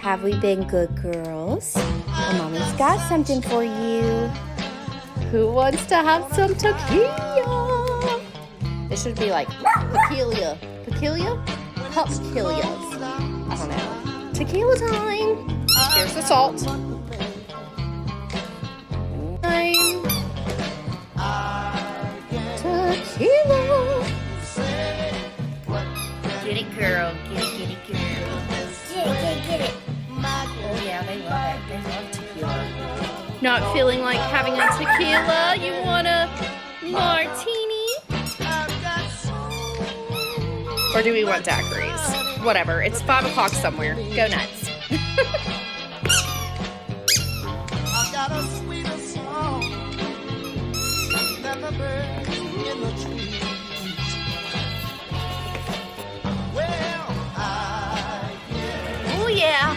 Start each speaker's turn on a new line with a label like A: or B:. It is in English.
A: Have we been good girls? Well, Mommy's got something for you. Who wants to have some tequila? This should be like tequila. Tequila? Tequilias. I don't know. Tequila time. Here's the salt. Tequila. Get it, girl. Get it, girl. Get it. Oh, yeah, they love it. They love tequila. Not feeling like having a tequila? You want a martini? Or do we want daiquiris? Whatever. It's 5 o'clock somewhere. Go nuts.
B: I've got a sweeter song than the birds in the trees. Well,
A: Oh, yeah.